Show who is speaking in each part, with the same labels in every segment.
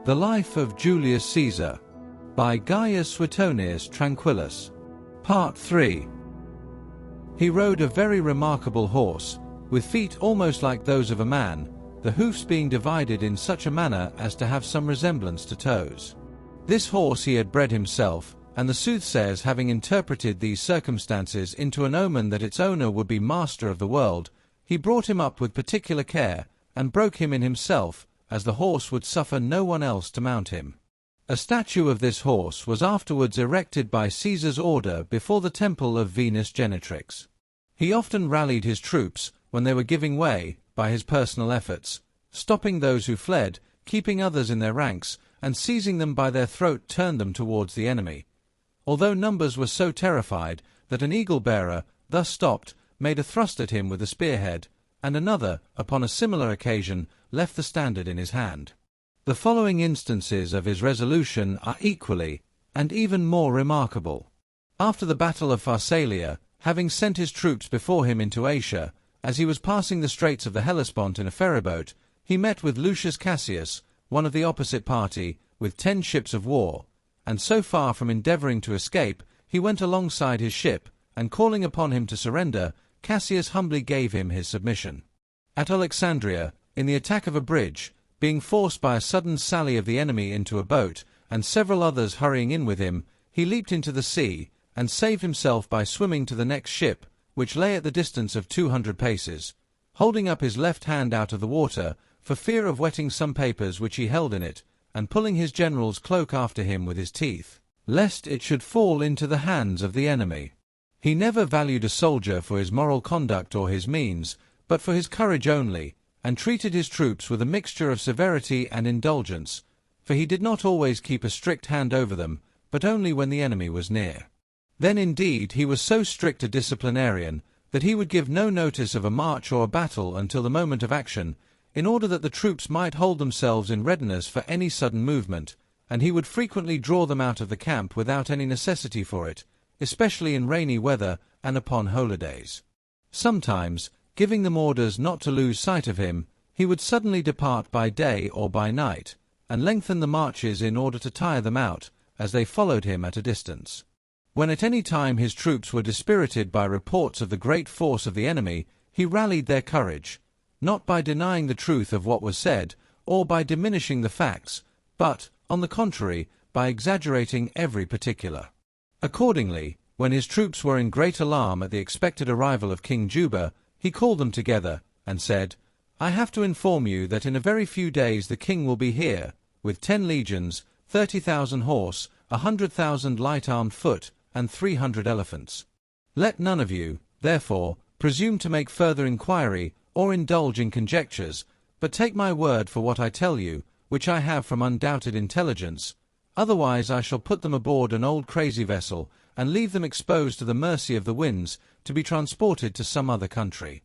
Speaker 1: The Life of Julius Caesar by Gaius Suetonius Tranquillus. Part 3. He rode a very remarkable horse, with feet almost like those of a man, the hoofs being divided in such a manner as to have some resemblance to toes. This horse he had bred himself, and the soothsayers having interpreted these circumstances into an omen that its owner would be master of the world, he brought him up with particular care, and broke him in himself, as the horse would suffer no one else to mount him. A statue of this horse was afterwards erected by Caesar's order before the temple of Venus Genetrix. He often rallied his troops, when they were giving way, by his personal efforts, stopping those who fled, keeping others in their ranks, and seizing them by their throat turned them towards the enemy. Although numbers were so terrified that an eagle-bearer, thus stopped, made a thrust at him with a spearhead, and another, upon a similar occasion, left the standard in his hand. The following instances of his resolution are equally, and even more remarkable. After the battle of Pharsalia, having sent his troops before him into Asia, as he was passing the straits of the Hellespont in a ferryboat, he met with Lucius Cassius, one of the opposite party, with 10 ships of war, and so far from endeavoring to escape, he went alongside his ship, and calling upon him to surrender, Cassius humbly gave him his submission. At Alexandria, in the attack of a bridge, being forced by a sudden sally of the enemy into a boat, and several others hurrying in with him, he leaped into the sea, and saved himself by swimming to the next ship, which lay at the distance of 200 paces, holding up his left hand out of the water, for fear of wetting some papers which he held in it, and pulling his general's cloak after him with his teeth, lest it should fall into the hands of the enemy. He never valued a soldier for his moral conduct or his means, but for his courage only, and treated his troops with a mixture of severity and indulgence, for he did not always keep a strict hand over them, but only when the enemy was near. Then indeed he was so strict a disciplinarian, that he would give no notice of a march or a battle until the moment of action, in order that the troops might hold themselves in readiness for any sudden movement, and he would frequently draw them out of the camp without any necessity for it, especially in rainy weather and upon holidays. Sometimes, giving them orders not to lose sight of him, he would suddenly depart by day or by night, and lengthen the marches in order to tire them out, as they followed him at a distance. When at any time his troops were dispirited by reports of the great force of the enemy, he rallied their courage, not by denying the truth of what was said, or by diminishing the facts, but, on the contrary, by exaggerating every particular. Accordingly, when his troops were in great alarm at the expected arrival of King Juba, he called them together, and said, "I have to inform you that in a very few days the king will be here, with 10 legions, 30,000 horse, 100,000 light-armed foot, and 300 elephants. Let none of you, therefore, presume to make further inquiry, or indulge in conjectures, but take my word for what I tell you, which I have from undoubted intelligence. Otherwise I shall put them aboard an old crazy vessel, and leave them exposed to the mercy of the winds, to be transported to some other country."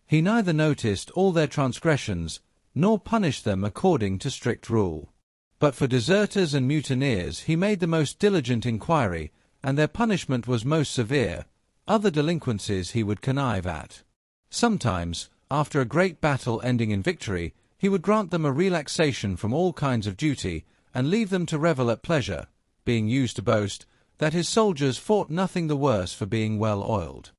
Speaker 1: He neither noticed all their transgressions, nor punished them according to strict rule. But for deserters and mutineers he made the most diligent inquiry, and their punishment was most severe. Other delinquencies he would connive at. Sometimes, after a great battle ending in victory, he would grant them a relaxation from all kinds of duty, and leave them to revel at pleasure, being used to boast that his soldiers fought nothing the worse for being well oiled.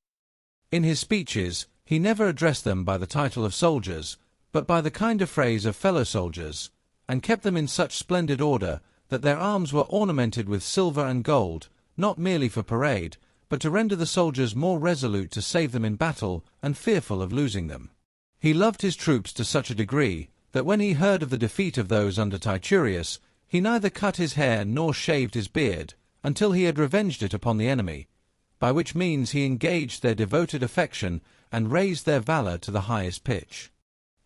Speaker 1: In his speeches, he never addressed them by the title of soldiers, but by the kind of phrase of fellow soldiers, and kept them in such splendid order that their arms were ornamented with silver and gold, not merely for parade, but to render the soldiers more resolute to save them in battle and fearful of losing them. He loved his troops to such a degree that when he heard of the defeat of those under Titurius, he neither cut his hair nor shaved his beard, until he had revenged it upon the enemy, by which means he engaged their devoted affection and raised their valor to the highest pitch.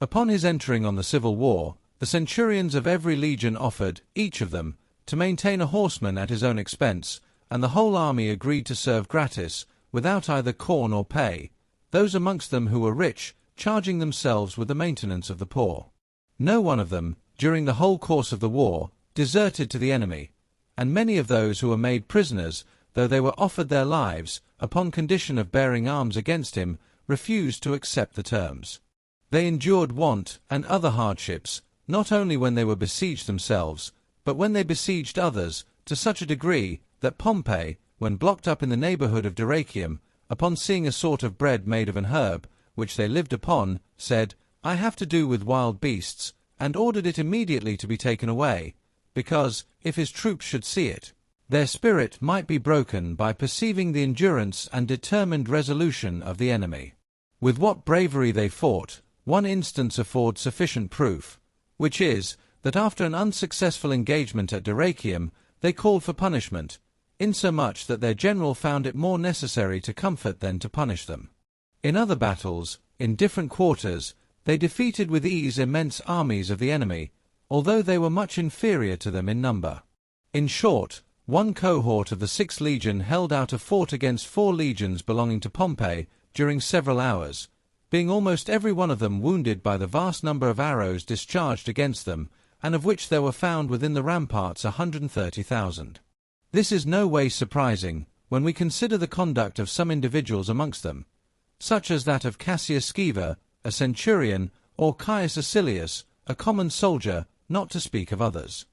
Speaker 1: Upon his entering on the civil war, the centurions of every legion offered, each of them, to maintain a horseman at his own expense, and the whole army agreed to serve gratis, without either corn or pay, those amongst them who were rich charging themselves with the maintenance of the poor. No one of them, during the whole course of the war, deserted to the enemy, and many of those who were made prisoners, though they were offered their lives, upon condition of bearing arms against him, refused to accept the terms. They endured want and other hardships, not only when they were besieged themselves, but when they besieged others, to such a degree that Pompey, when blocked up in the neighborhood of Dyrrhachium, upon seeing a sort of bread made of an herb, which they lived upon, said, "I have to do with wild beasts," and ordered it immediately to be taken away, because, if his troops should see it, their spirit might be broken by perceiving the endurance and determined resolution of the enemy. With what bravery they fought, one instance affords sufficient proof, which is, that after an unsuccessful engagement at Dyrrhachium, they called for punishment, insomuch that their general found it more necessary to comfort than to punish them. In other battles, in different quarters, they defeated with ease immense armies of the enemy, although they were much inferior to them in number. In short, one cohort of the 6th Legion held out a fort against 4 legions belonging to Pompey during several hours, being almost every one of them wounded by the vast number of arrows discharged against them, and of which there were found within the ramparts 130,000. This is no way surprising, when we consider the conduct of some individuals amongst them, such as that of Cassius Sceva, a centurion, or Caius Acilius, a common soldier, not to speak of others.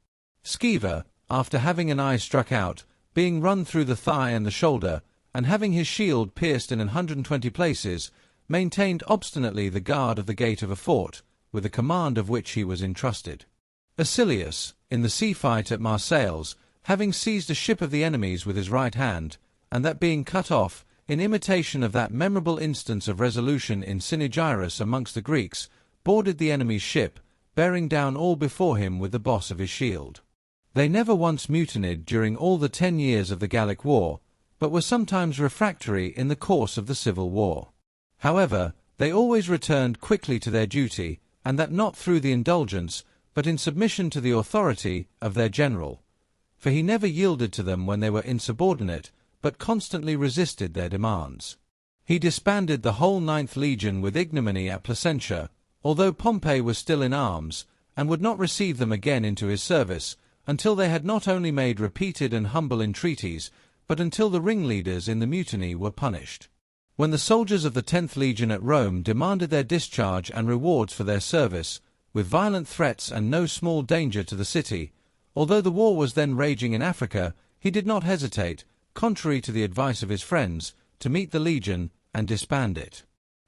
Speaker 1: Sceva, after having an eye struck out, being run through the thigh and the shoulder, and having his shield pierced in 120 places, maintained obstinately the guard of the gate of a fort, with the command of which he was entrusted. Acilius, in the sea fight at Marseilles, having seized a ship of the enemy's with his right hand, and that being cut off, in imitation of that memorable instance of resolution in Cynegeirus amongst the Greeks, boarded the enemy's ship, bearing down all before him with the boss of his shield. They never once mutinied during all the 10 years of the Gallic War, but were sometimes refractory in the course of the civil war. However, they always returned quickly to their duty, and that not through the indulgence, but in submission to the authority, of their general. For he never yielded to them when they were insubordinate, but constantly resisted their demands. He disbanded the whole 9th Legion with ignominy at Placentia, although Pompey was still in arms, and would not receive them again into his service, until they had not only made repeated and humble entreaties, but until the ringleaders in the mutiny were punished. When the soldiers of the 10th Legion at Rome demanded their discharge and rewards for their service, with violent threats and no small danger to the city, although the war was then raging in Africa, he did not hesitate, contrary to the advice of his friends, to meet the legion and disband it.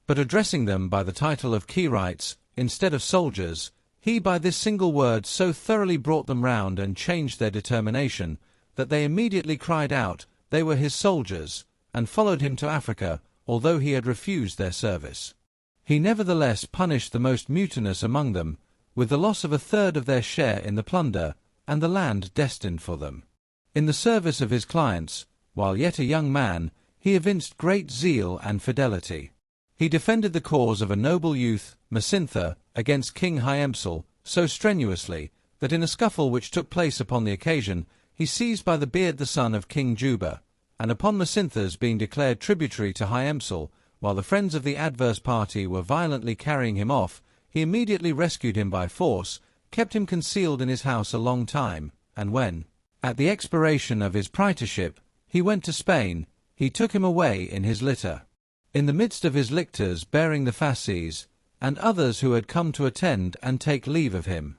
Speaker 1: But addressing them by the title of Quirites, instead of soldiers, he by this single word so thoroughly brought them round and changed their determination, that they immediately cried out they were his soldiers, and followed him to Africa, although he had refused their service. He nevertheless punished the most mutinous among them, with the loss of 1/3 of their share in the plunder, and the land destined for them. In the service of his clients, while yet a young man, he evinced great zeal and fidelity. He defended the cause of a noble youth, Macintha, against King Hyempsal, so strenuously, that in a scuffle which took place upon the occasion, he seized by the beard the son of King Juba, and upon Macintha's being declared tributary to Hyempsal, while the friends of the adverse party were violently carrying him off, he immediately rescued him by force, kept him concealed in his house a long time, and when, at the expiration of his praetorship, he went to Spain, he took him away in his litter. In the midst of his lictors bearing the fasces, and others who had come to attend and take leave of him.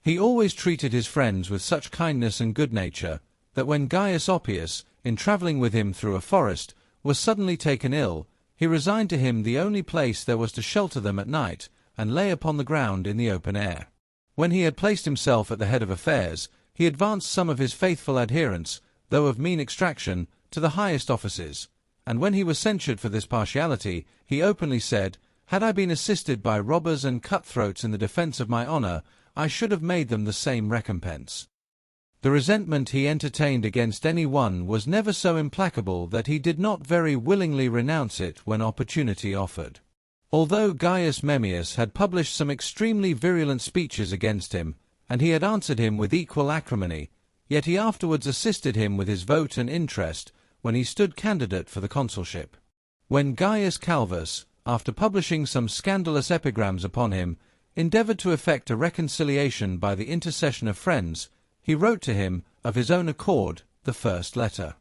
Speaker 1: He always treated his friends with such kindness and good nature, that when Gaius Oppius, in travelling with him through a forest, was suddenly taken ill, he resigned to him the only place there was to shelter them at night, and lay upon the ground in the open air. When he had placed himself at the head of affairs, he advanced some of his faithful adherents, though of mean extraction, to the highest offices, and when he was censured for this partiality, he openly said, "Had I been assisted by robbers and cutthroats in the defence of my honour, I should have made them the same recompense." The resentment he entertained against any one was never so implacable that he did not very willingly renounce it when opportunity offered. Although Gaius Memmius had published some extremely virulent speeches against him, and he had answered him with equal acrimony, yet he afterwards assisted him with his vote and interest when he stood candidate for the consulship. When Gaius Calvus, after publishing some scandalous epigrams upon him, endeavoured to effect a reconciliation by the intercession of friends, he wrote to him, of his own accord, the first letter.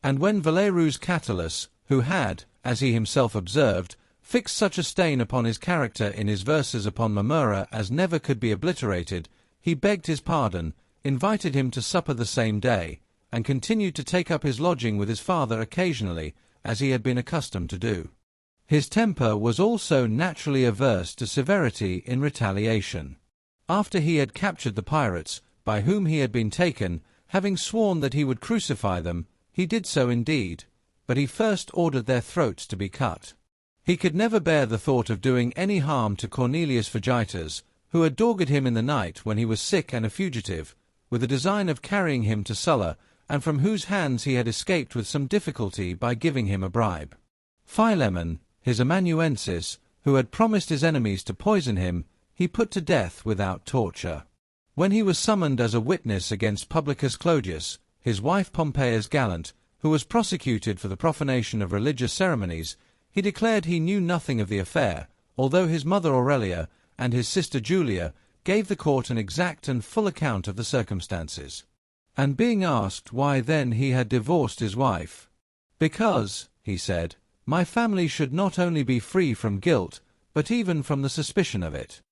Speaker 1: And when Valerius Catullus, who had, as he himself observed, fixed such a stain upon his character in his verses upon Mamurra as never could be obliterated, he begged his pardon, invited him to supper the same day, and continued to take up his lodging with his father occasionally, as he had been accustomed to do. His temper was also naturally averse to severity in retaliation. After he had captured the pirates, by whom he had been taken, having sworn that he would crucify them, he did so indeed, but he first ordered their throats to be cut. He could never bear the thought of doing any harm to Cornelius Vegitus, who had dogged him in the night when he was sick and a fugitive, with the design of carrying him to Sulla, and from whose hands he had escaped with some difficulty by giving him a bribe. Philemon, his amanuensis, who had promised his enemies to poison him, he put to death without torture. When he was summoned as a witness against Publicus Clodius, his wife Pompeia's gallant, who was prosecuted for the profanation of religious ceremonies, he declared he knew nothing of the affair, although his mother Aurelia and his sister Julia gave the court an exact and full account of the circumstances. And being asked why then he had divorced his wife, "Because," he said, "my family should not only be free from guilt, but even from the suspicion of it."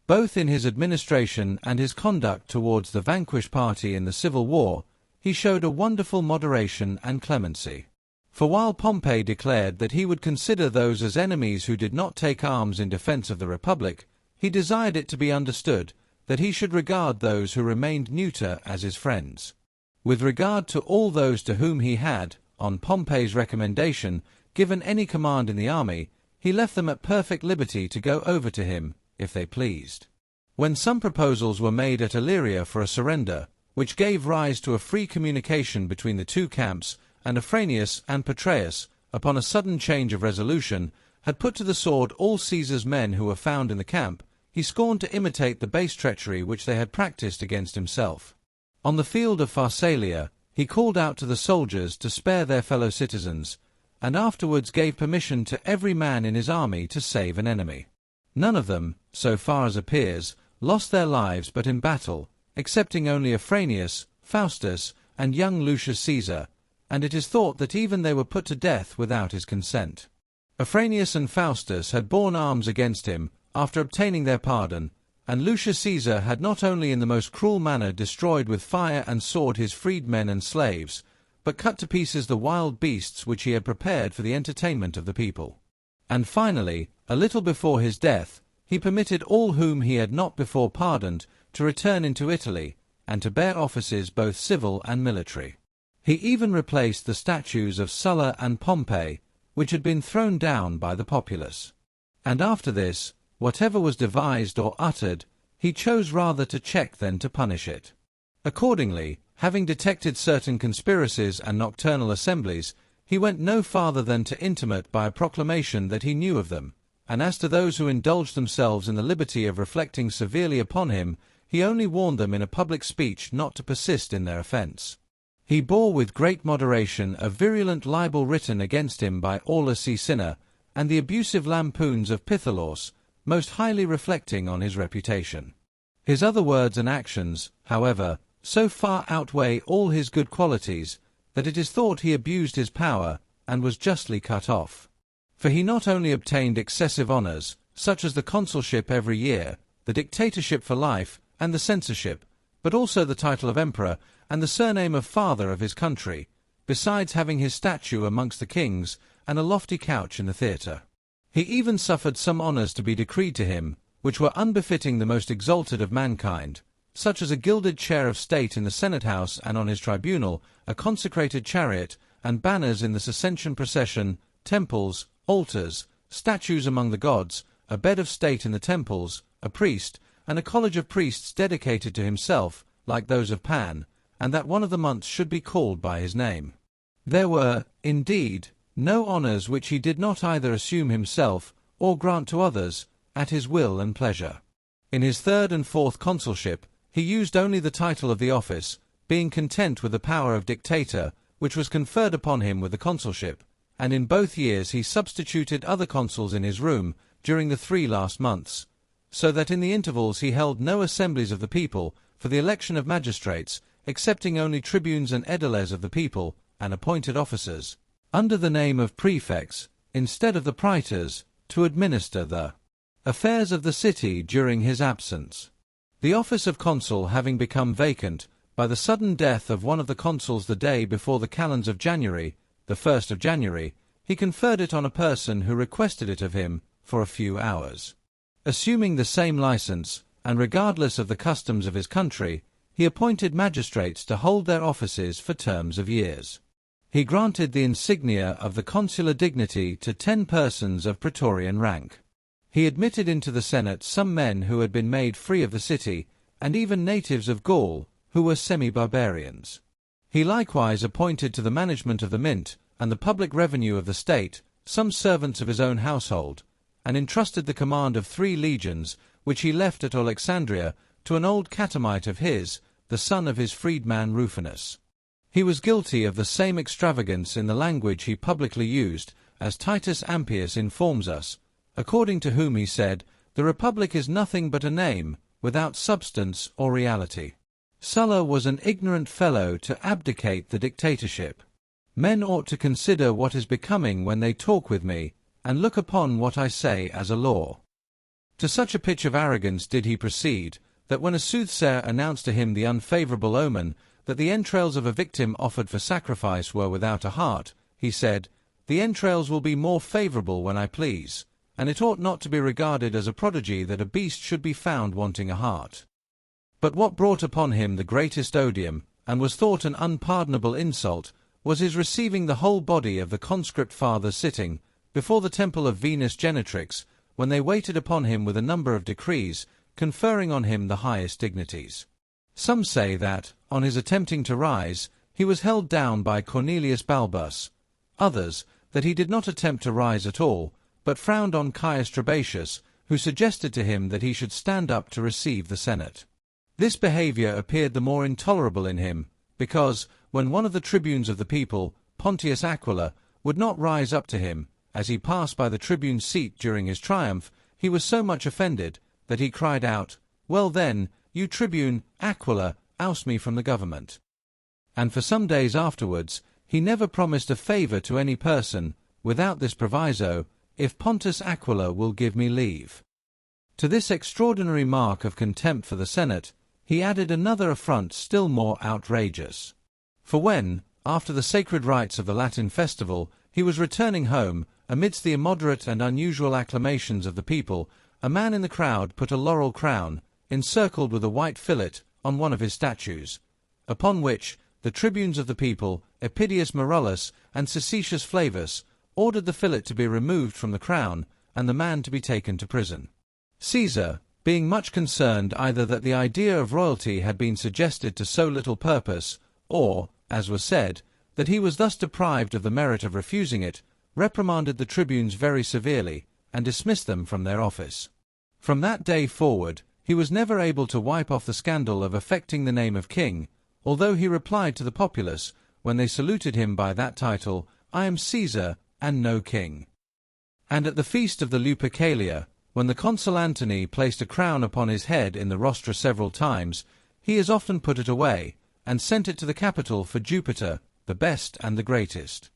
Speaker 1: Both in his administration and his conduct towards the vanquished party in the civil war, he showed a wonderful moderation and clemency. For while Pompey declared that he would consider those as enemies who did not take arms in defense of the Republic, he desired it to be understood that he should regard those who remained neuter as his friends. With regard to all those to whom he had, on Pompey's recommendation, given any command in the army, he left them at perfect liberty to go over to him, if they pleased. When some proposals were made at Illyria for a surrender, which gave rise to a free communication between the two camps, and Afranius and Petreius, upon a sudden change of resolution, had put to the sword all Caesar's men who were found in the camp, he scorned to imitate the base treachery which they had practiced against himself. On the field of Pharsalia, he called out to the soldiers to spare their fellow citizens, and afterwards gave permission to every man in his army to save an enemy. None of them, so far as appears, lost their lives but in battle, excepting only Afranius, Faustus, and young Lucius Caesar, and it is thought that even they were put to death without his consent. Afranius and Faustus had borne arms against him after obtaining their pardon, and Lucius Caesar had not only in the most cruel manner destroyed with fire and sword his freedmen and slaves, but cut to pieces the wild beasts which he had prepared for the entertainment of the people. And finally, a little before his death, he permitted all whom he had not before pardoned to return into Italy, and to bear offices both civil and military. He even replaced the statues of Sulla and Pompey, which had been thrown down by the populace. And after this, whatever was devised or uttered, he chose rather to check than to punish it. Accordingly, having detected certain conspiracies and nocturnal assemblies, he went no farther than to intimate by a proclamation that he knew of them, and as to those who indulged themselves in the liberty of reflecting severely upon him, he only warned them in a public speech not to persist in their offence. He bore with great moderation a virulent libel written against him by Aulus Caecina, and the abusive lampoons of Pythalos, most highly reflecting on his reputation. His other words and actions, however, so far outweigh all his good qualities, that it is thought he abused his power, and was justly cut off. For he not only obtained excessive honours, such as the consulship every year, the dictatorship for life, and the censorship, but also the title of emperor, and the surname of father of his country, besides having his statue amongst the kings, and a lofty couch in the theatre. He even suffered some honours to be decreed to him, which were unbefitting the most exalted of mankind, such as a gilded chair of state in the Senate House and on his tribunal, a consecrated chariot, and banners in the Ascension procession, temples, altars, statues among the gods, a bed of state in the temples, a priest, and a college of priests dedicated to himself, like those of Pan, and that one of the months should be called by his name. There were, indeed, no honours which he did not either assume himself, or grant to others, at his will and pleasure. In his third and fourth consulship, he used only the title of the office, being content with the power of dictator, which was conferred upon him with the consulship, and in both years he substituted other consuls in his room during the 3 last months, so that in the intervals he held no assemblies of the people for the election of magistrates, excepting only tribunes and aediles of the people, and appointed officers, under the name of prefects, instead of the praetors, to administer the affairs of the city during his absence. The office of consul having become vacant by the sudden death of one of the consuls the day before the calends of January, the 1st of January, he conferred it on a person who requested it of him for a few hours. Assuming the same license, and regardless of the customs of his country, he appointed magistrates to hold their offices for terms of years. He granted the insignia of the consular dignity to 10 persons of praetorian rank. He admitted into the Senate some men who had been made free of the city, and even natives of Gaul, who were semi-barbarians. He likewise appointed to the management of the mint and the public revenue of the state some servants of his own household, and entrusted the command of 3 legions, which he left at Alexandria, to an old catamite of his, the son of his freedman Rufinus. He was guilty of the same extravagance in the language he publicly used, as Titus Ampius informs us, according to whom he said, "The Republic is nothing but a name, without substance or reality." Sulla was an ignorant fellow to abdicate the dictatorship. Men ought to consider what is becoming when they talk with me, and look upon what I say as a law. To such a pitch of arrogance did he proceed, that when a soothsayer announced to him the unfavorable omen that the entrails of a victim offered for sacrifice were without a heart, he said, "The entrails will be more favorable when I please, and it ought not to be regarded as a prodigy that a beast should be found wanting a heart." But what brought upon him the greatest odium, and was thought an unpardonable insult, was his receiving the whole body of the conscript fathers sitting before the temple of Venus Genetrix, when they waited upon him with a number of decrees, conferring on him the highest dignities. Some say that, on his attempting to rise, he was held down by Cornelius Balbus; others, that he did not attempt to rise at all, but frowned on Caius Trebatius, who suggested to him that he should stand up to receive the Senate. This behavior appeared the more intolerable in him, because, when one of the tribunes of the people, Pontius Aquila, would not rise up to him, as he passed by the tribune's seat during his triumph, he was so much offended, that he cried out, "Well then, you tribune, Aquila, oust me from the government." And for some days afterwards, he never promised a favor to any person, without this proviso, "If Pontius Aquila will give me leave." To this extraordinary mark of contempt for the Senate, he added another affront still more outrageous. For when, after the sacred rites of the Latin festival, he was returning home, amidst the immoderate and unusual acclamations of the people, a man in the crowd put a laurel crown, encircled with a white fillet, on one of his statues, upon which the tribunes of the people, Epidius Marullus and Cececius Flavus, ordered the fillet to be removed from the crown, and the man to be taken to prison. Caesar, being much concerned either that the idea of royalty had been suggested to so little purpose, or, as was said, that he was thus deprived of the merit of refusing it, reprimanded the tribunes very severely, and dismissed them from their office. From that day forward, he was never able to wipe off the scandal of affecting the name of king, although he replied to the populace, when they saluted him by that title, "I am Caesar, and no king." And at the feast of the Lupercalia, when the consul Antony placed a crown upon his head in the rostra several times, he as often put it away, and sent it to the Capitol for Jupiter, the best and the greatest.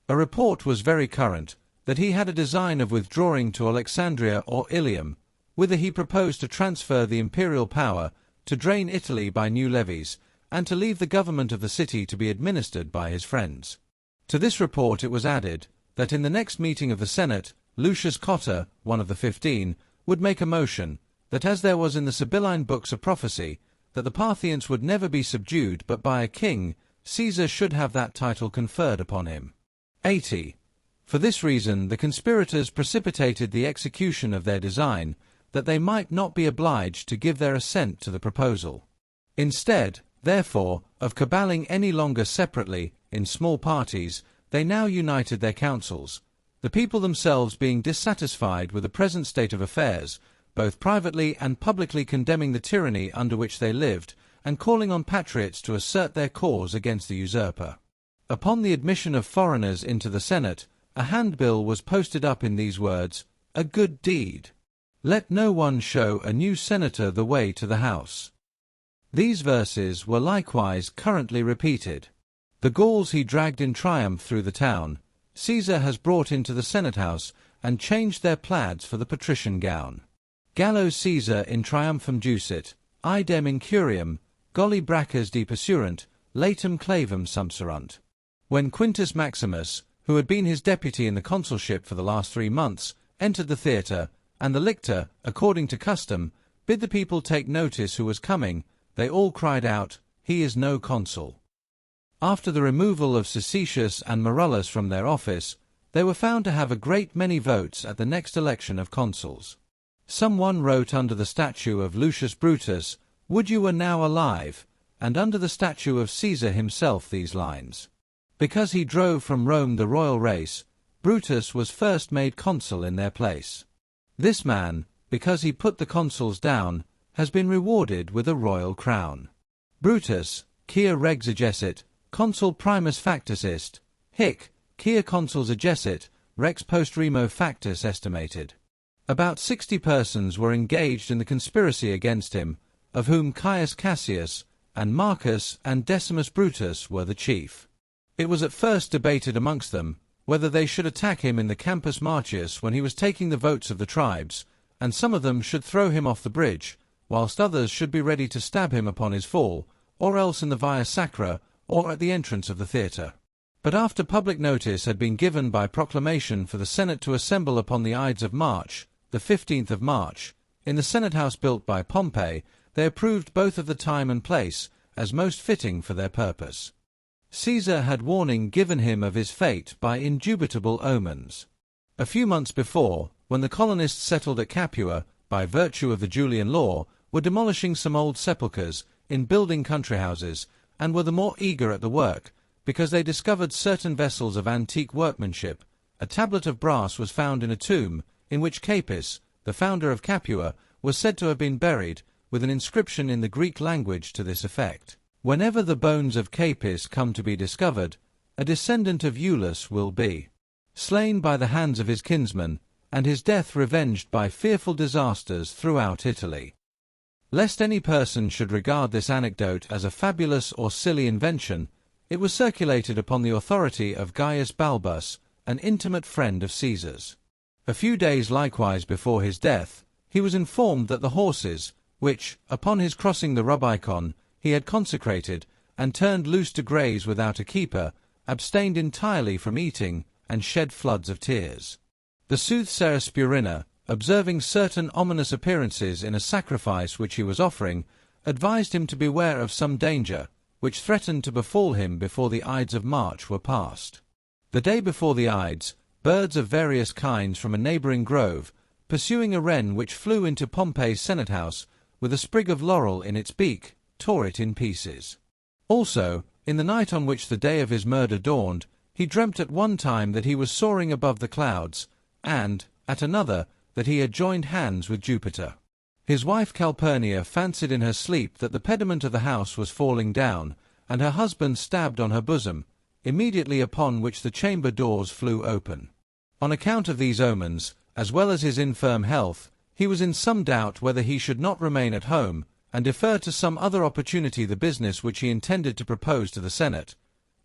Speaker 1: A report was very current, that he had a design of withdrawing to Alexandria or Ilium, whither he proposed to transfer the imperial power, to drain Italy by new levies, and to leave the government of the city to be administered by his friends. To this report it was added, that in the next meeting of the Senate, Lucius Cotta, one of the 15, would make a motion, that as there was in the Sibylline books a prophecy, that the Parthians would never be subdued but by a king, Caesar should have that title conferred upon him. 80. For this reason the conspirators precipitated the execution of their design, that they might not be obliged to give their assent to the proposal. Instead, therefore, of caballing any longer separately, in small parties, they now united their counsels, the people themselves being dissatisfied with the present state of affairs, both privately and publicly condemning the tyranny under which they lived, and calling on patriots to assert their cause against the usurper. Upon the admission of foreigners into the Senate, a handbill was posted up in these words, "A good deed. Let no one show a new senator the way to the house." These verses were likewise currently repeated. The Gauls he dragged in triumph through the town, Caesar has brought into the Senate house, and changed their plaids for the patrician gown. Gallo Caesar in triumphum ducit, idem incuriam, golli brachas de pursuant, latum clavum sumpserunt. When Quintus Maximus, who had been his deputy in the consulship for the last 3 months, entered the theatre, and the lictor, according to custom, bid the people take notice who was coming, they all cried out, "He is no consul." After the removal of Cececius and Marullus from their office, they were found to have a great many votes at the next election of consuls. Someone wrote under the statue of Lucius Brutus, "Would you were now alive," and under the statue of Caesar himself these lines: "Because he drove from Rome the royal race, Brutus was first made consul in their place. This man, because he put the consuls down, has been rewarded with a royal crown. Brutus, quia regs egessit, consul primus factus ist, hic, quia consuls egessit, rex post remo factus estimated." About 60 persons were engaged in the conspiracy against him, of whom Caius Cassius, and Marcus and Decimus Brutus were the chief. It was at first debated amongst them whether they should attack him in the Campus Martius when he was taking the votes of the tribes, and some of them should throw him off the bridge, whilst others should be ready to stab him upon his fall, or else in the Via Sacra, or at the entrance of the theatre. But after public notice had been given by proclamation for the Senate to assemble upon the Ides of March, the 15th of March, in the Senate house built by Pompey, they approved both of the time and place as most fitting for their purpose. Caesar had warning given him of his fate by indubitable omens. A few months before, when the colonists settled at Capua, by virtue of the Julian law, were demolishing some old sepulchres, in building country houses, and were the more eager at the work, because they discovered certain vessels of antique workmanship, a tablet of brass was found in a tomb, in which Capys, the founder of Capua, was said to have been buried, with an inscription in the Greek language to this effect: "Whenever the bones of Capys come to be discovered, a descendant of Iulus will be slain by the hands of his kinsmen, and his death revenged by fearful disasters throughout Italy." Lest any person should regard this anecdote as a fabulous or silly invention, it was circulated upon the authority of Gaius Balbus, an intimate friend of Caesar's. A few days likewise before his death, he was informed that the horses, which, upon his crossing the Rubicon, he had consecrated, and turned loose to graze without a keeper, abstained entirely from eating, and shed floods of tears. The soothsayer Spurina, observing certain ominous appearances in a sacrifice which he was offering, advised him to beware of some danger, which threatened to befall him before the Ides of March were past. The day before the Ides, birds of various kinds from a neighbouring grove, pursuing a wren which flew into Pompey's Senate house, with a sprig of laurel in its beak, tore it in pieces. Also, in the night on which the day of his murder dawned, he dreamt at one time that he was soaring above the clouds, and, at another, that he had joined hands with Jupiter. His wife Calpurnia fancied in her sleep that the pediment of the house was falling down, and her husband stabbed on her bosom, immediately upon which the chamber doors flew open. On account of these omens, as well as his infirm health, he was in some doubt whether he should not remain at home, and defer to some other opportunity the business which he intended to propose to the Senate.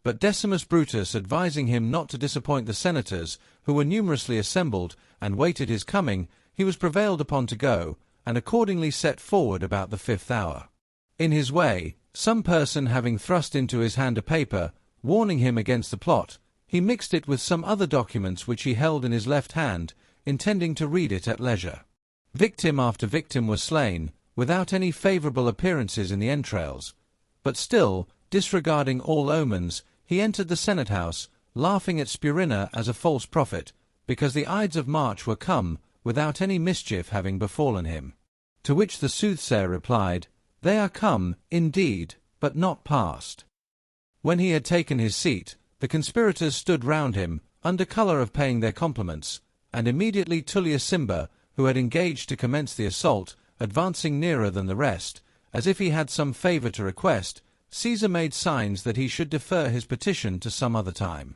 Speaker 1: But Decimus Brutus advising him not to disappoint the senators, who were numerously assembled, and waited his coming, he was prevailed upon to go, and accordingly set forward about the 5th hour. In his way, some person having thrust into his hand a paper, warning him against the plot, he mixed it with some other documents which he held in his left hand, intending to read it at leisure. Victim after victim was slain, without any favourable appearances in the entrails, but still, disregarding all omens, he entered the Senate house, laughing at Spurina as a false prophet, because the Ides of March were come, without any mischief having befallen him. To which the soothsayer replied, "They are come, indeed, but not past." When he had taken his seat, the conspirators stood round him, under colour of paying their compliments, and immediately Tullius Cimber, who had engaged to commence the assault, advancing nearer than the rest, as if he had some favour to request, Caesar made signs that he should defer his petition to some other time.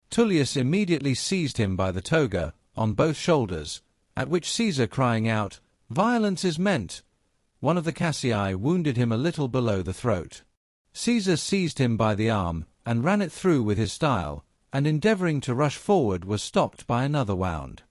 Speaker 1: Tullius immediately seized him by the toga, on both shoulders, at which Caesar, crying out, "Violence is meant," one of the Cassii wounded him a little below the throat. Caesar seized him by the arm, and ran it through with his style, and endeavouring to rush forward was stopped by another wound.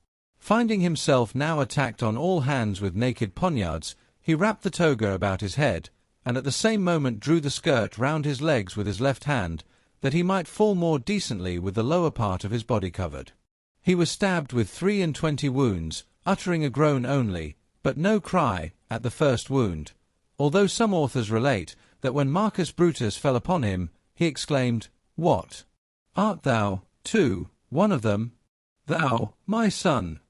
Speaker 1: Finding himself now attacked on all hands with naked poniards, he wrapped the toga about his head, and at the same moment drew the skirt round his legs with his left hand, that he might fall more decently with the lower part of his body covered. He was stabbed with 23 wounds, uttering a groan only, but no cry, at the first wound, although some authors relate that when Marcus Brutus fell upon him, he exclaimed, "What? Art thou, too, one of them? Thou, my son?"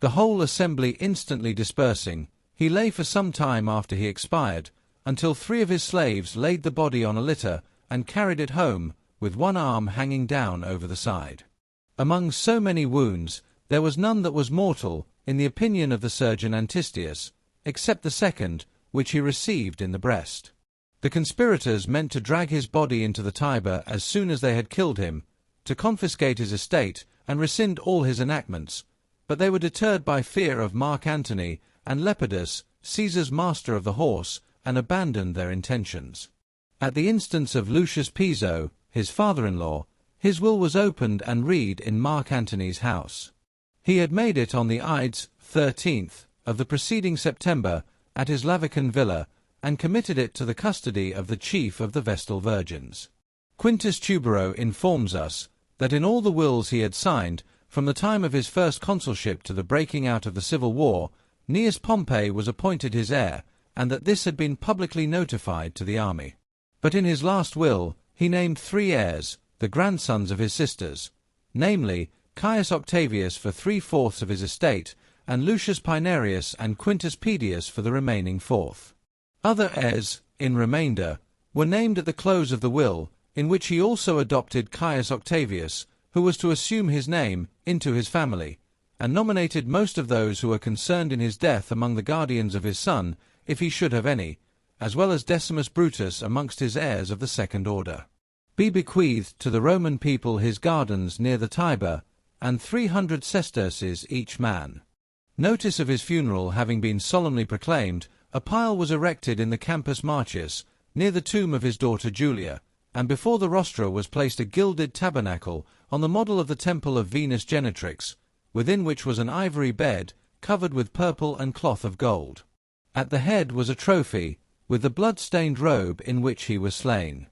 Speaker 1: The whole assembly instantly dispersing, he lay for some time after he expired, until 3 of his slaves laid the body on a litter, and carried it home, with one arm hanging down over the side. Among so many wounds, there was none that was mortal, in the opinion of the surgeon Antistius, except the second, which he received in the breast. The conspirators meant to drag his body into the Tiber as soon as they had killed him, to confiscate his estate and rescind all his enactments, but they were deterred by fear of Mark Antony and Lepidus, Caesar's master of the horse, and abandoned their intentions. At the instance of Lucius Piso, his father-in-law, his will was opened and read in Mark Antony's house. He had made it on the Ides 13th of the preceding September at his Lavican villa, and committed it to the custody of the chief of the Vestal Virgins. Quintus Tubero informs us that in all the wills he had signed, from the time of his first consulship to the breaking out of the civil war, Gnaeus Pompey was appointed his heir, and that this had been publicly notified to the army. But in his last will, he named 3 heirs, the grandsons of his sisters, namely, Caius Octavius for 3/4 of his estate, and Lucius Pinarius and Quintus Pedius for the remaining 1/4. Other heirs, in remainder, were named at the close of the will, in which he also adopted Caius Octavius, who was to assume his name, into his family, and nominated most of those who were concerned in his death among the guardians of his son, if he should have any, as well as Decimus Brutus amongst his heirs of the second order. Be bequeathed to the Roman people his gardens near the Tiber, and 300 sesterces each man. Notice of his funeral having been solemnly proclaimed, a pile was erected in the Campus Martius, near the tomb of his daughter Julia, and before the rostra was placed a gilded tabernacle on the model of the temple of Venus Genetrix, within which was an ivory bed, covered with purple and cloth of gold. At the head was a trophy, with the blood-stained robe in which he was slain.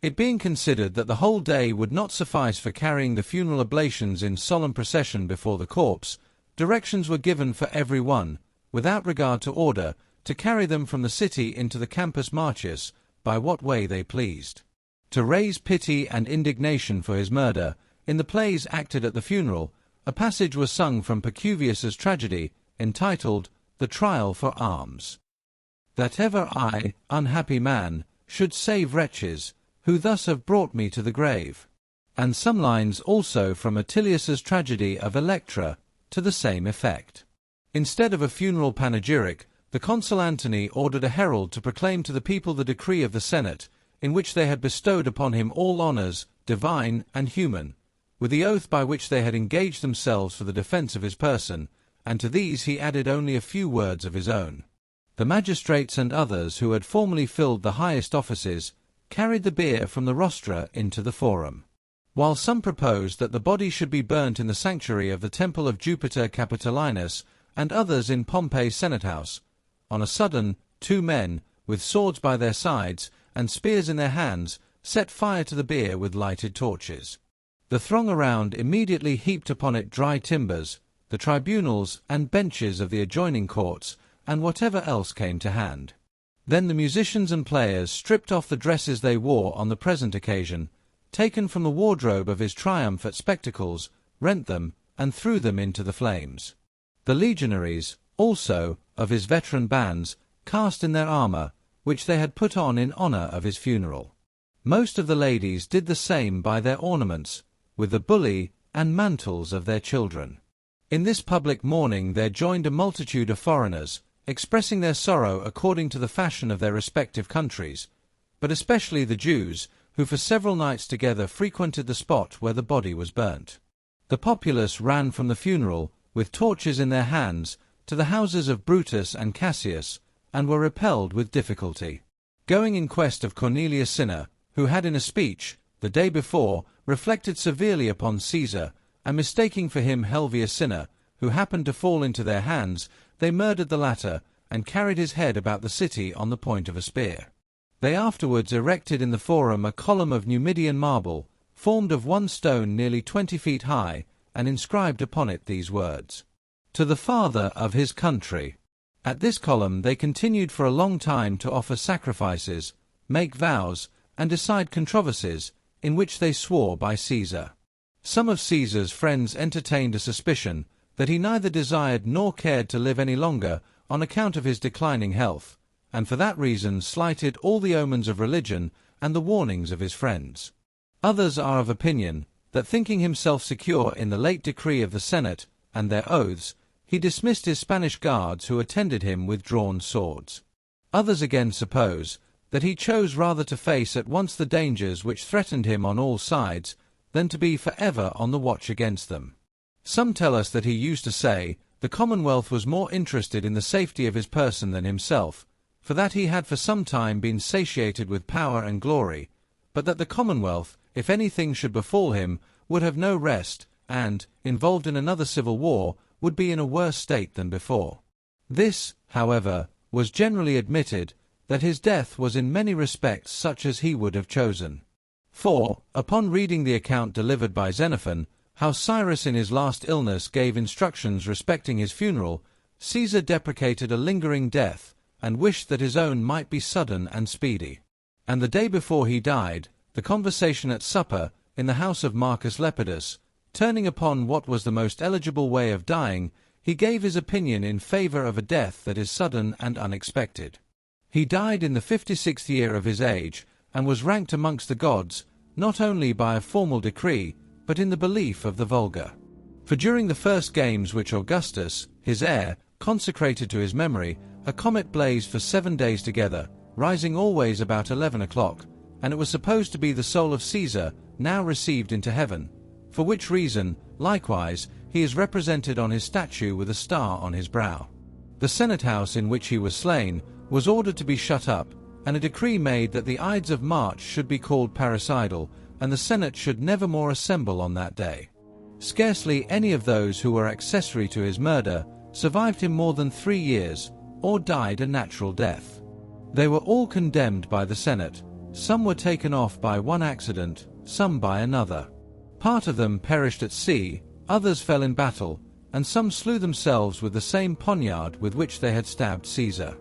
Speaker 1: It being considered that the whole day would not suffice for carrying the funeral oblations in solemn procession before the corpse, directions were given for every one, without regard to order, to carry them from the city into the Campus Martius, by what way they pleased. To raise pity and indignation for his murder, in the plays acted at the funeral, a passage was sung from Pacuvius's tragedy, entitled The Trial for Arms. That ever I, unhappy man, should save wretches, who thus have brought me to the grave. And some lines also from Attilius's tragedy of Electra, to the same effect. Instead of a funeral panegyric, the consul Antony ordered a herald to proclaim to the people the decree of the Senate, in which they had bestowed upon him all honors, divine and human, with the oath by which they had engaged themselves for the defense of his person, and to these he added only a few words of his own. The magistrates and others who had formerly filled the highest offices carried the bier from the rostra into the forum, while some proposed that the body should be burnt in the sanctuary of the temple of Jupiter Capitolinus, and others in Pompey's senate house. On a sudden, 2 men, with swords by their sides and spears in their hands, set fire to the bier with lighted torches. The throng around immediately heaped upon it dry timbers, the tribunals and benches of the adjoining courts, and whatever else came to hand. Then the musicians and players stripped off the dresses they wore on the present occasion, taken from the wardrobe of his triumph at spectacles, rent them, and threw them into the flames. The legionaries, also, of his veteran bands, cast in their armour, which they had put on in honour of his funeral. Most of the ladies did the same by their ornaments, with the bulli and mantles of their children. In this public mourning there joined a multitude of foreigners, expressing their sorrow according to the fashion of their respective countries, but especially the Jews, who for several nights together frequented the spot where the body was burnt. The populace ran from the funeral, with torches in their hands, to the houses of Brutus and Cassius, and were repelled with difficulty. Going in quest of Cornelius Cinna, who had in a speech, the day before, reflected severely upon Caesar, and mistaking for him Helvius Cinna, who happened to fall into their hands, they murdered the latter, and carried his head about the city on the point of a spear. They afterwards erected in the Forum a column of Numidian marble, formed of one stone nearly 20 feet high, and inscribed upon it these words: "To the father of his country." At this column they continued for a long time to offer sacrifices, make vows, and decide controversies, in which they swore by Caesar. Some of Caesar's friends entertained a suspicion that he neither desired nor cared to live any longer on account of his declining health, and for that reason slighted all the omens of religion and the warnings of his friends. Others are of opinion that, thinking himself secure in the late decree of the Senate and their oaths, he dismissed his Spanish guards who attended him with drawn swords. Others again suppose that he chose rather to face at once the dangers which threatened him on all sides than to be forever on the watch against them. Some tell us that he used to say the Commonwealth was more interested in the safety of his person than himself, for that he had for some time been satiated with power and glory, but that the Commonwealth, if anything should befall him, would have no rest, and, involved in another civil war, would be in a worse state than before. This, however, was generally admitted, that his death was in many respects such as he would have chosen. For, upon reading the account delivered by Xenophon, how Cyrus in his last illness gave instructions respecting his funeral, Caesar deprecated a lingering death, and wished that his own might be sudden and speedy. And the day before he died, the conversation at supper, in the house of Marcus Lepidus, turning upon what was the most eligible way of dying, he gave his opinion in favor of a death that is sudden and unexpected. He died in the 56th year of his age, and was ranked amongst the gods, not only by a formal decree, but in the belief of the vulgar. For during the first games which Augustus, his heir, consecrated to his memory, a comet blazed for 7 days together, rising always about 11 o'clock, and it was supposed to be the soul of Caesar, now received into heaven, for which reason, likewise, he is represented on his statue with a star on his brow. The Senate house in which he was slain was ordered to be shut up, and a decree made that the Ides of March should be called parricidal, and the Senate should never more assemble on that day. Scarcely any of those who were accessory to his murder survived him more than 3 years, or died a natural death. They were all condemned by the Senate. Some were taken off by one accident, some by another. Part of them perished at sea, others fell in battle, and some slew themselves with the same poniard with which they had stabbed Caesar.